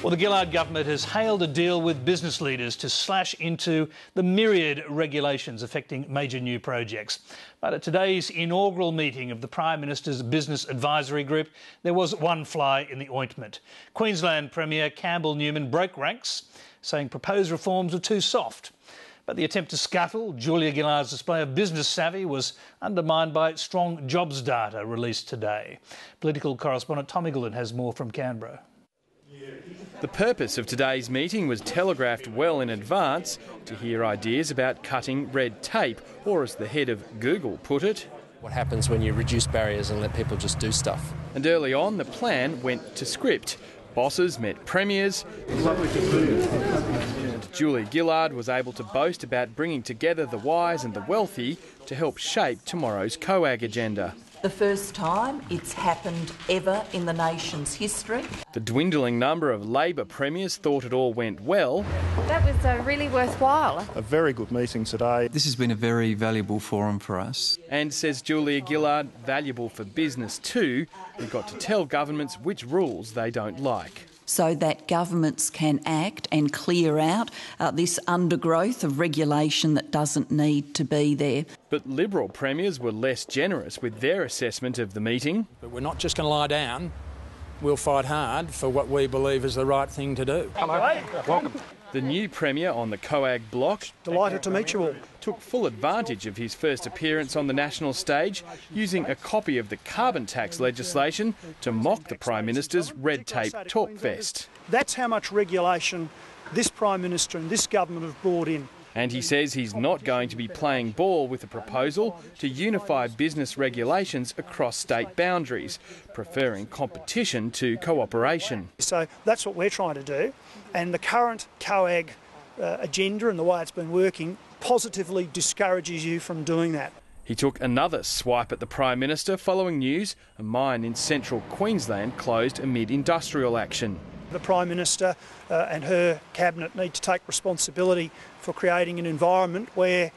Well, the Gillard government has hailed a deal with business leaders to slash into the myriad regulations affecting major new projects. But at today's inaugural meeting of the Prime Minister's Business Advisory Group, there was one fly in the ointment. Queensland Premier Campbell Newman broke ranks, saying proposed reforms were too soft. But the attempt to scuttle Julia Gillard's display of business savvy was undermined by strong jobs data released today. Political correspondent Tom Gillard has more from Canberra. The purpose of today's meeting was telegraphed well in advance to hear ideas about cutting red tape, or as the head of Google put it, what happens when you reduce barriers and let people just do stuff. And early on, the plan went to script. Bosses met premiers. And Julia Gillard was able to boast about bringing together the wise and the wealthy to help shape tomorrow's COAG agenda. The first time it's happened ever in the nation's history. The dwindling number of Labor premiers thought it all went well. That was really worthwhile. A very good meeting today. This has been a very valuable forum for us. And, says Julia Gillard, valuable for business too. We've got to tell governments which rules they don't like, so that governments can act and clear out this undergrowth of regulation that doesn't need to be there. But Liberal premiers were less generous with their assessment of the meeting. But we're not just going to lie down. We'll fight hard for what we believe is the right thing to do. Hello. Welcome. The new Premier on the COAG block, delighted to meet you all, took full advantage of his first appearance on the national stage, using a copy of the carbon tax legislation to mock the Prime Minister's red tape talkfest. That's how much regulation this Prime Minister and this government have brought in. And he says he's not going to be playing ball with a proposal to unify business regulations across state boundaries, preferring competition to cooperation. So that's what we're trying to do, and the current COAG agenda and the way it's been working positively discourages you from doing that. He took another swipe at the Prime Minister following news a mine in central Queensland closed amid industrial action. The Prime Minister and her cabinet need to take responsibility for creating an environment where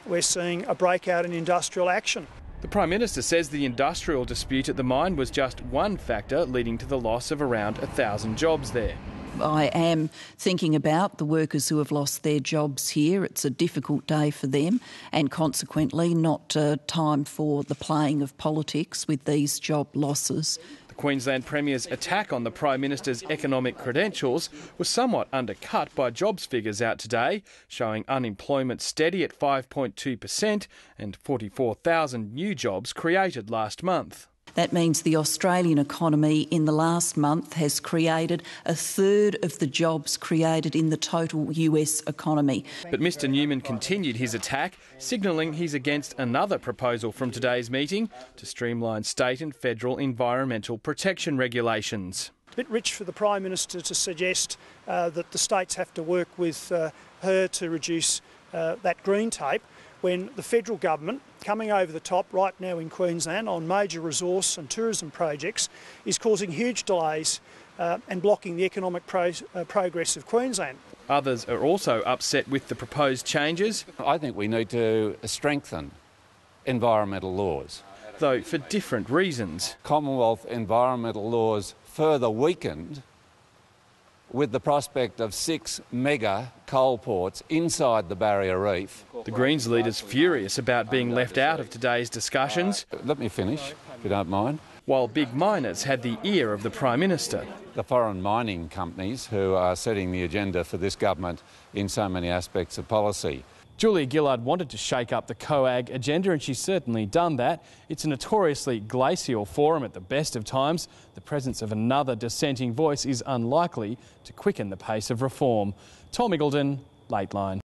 we're seeing a breakout in industrial action. The Prime Minister says the industrial dispute at the mine was just one factor leading to the loss of around 1,000 jobs there. I am thinking about the workers who have lost their jobs here. It's a difficult day for them, and consequently not time for the playing of politics with these job losses. The Queensland Premier's attack on the Prime Minister's economic credentials was somewhat undercut by jobs figures out today, showing unemployment steady at 5.2% and 44,000 new jobs created last month. That means the Australian economy in the last month has created a third of the jobs created in the total US economy. But Mr Newman continued his attack, signalling he's against another proposal from today's meeting to streamline state and federal environmental protection regulations. It's a bit rich for the Prime Minister to suggest that the states have to work with her to reduce that green tape, when the federal government, coming over the top right now in Queensland on major resource and tourism projects, is causing huge delays and blocking the economic progress of Queensland. Others are also upset with the proposed changes. I think we need to strengthen environmental laws, though for different reasons. Commonwealth environmental laws further weakened with the prospect of 6 mega coal ports inside the barrier reef. The Greens leader's furious about being left out of today's discussions. Let me finish, if you don't mind. While big miners had the ear of the Prime Minister. The foreign mining companies who are setting the agenda for this government in so many aspects of policy. Julia Gillard wanted to shake up the COAG agenda, and she's certainly done that. It's a notoriously glacial forum at the best of times. The presence of another dissenting voice is unlikely to quicken the pace of reform. Tom Gillard, Late Line.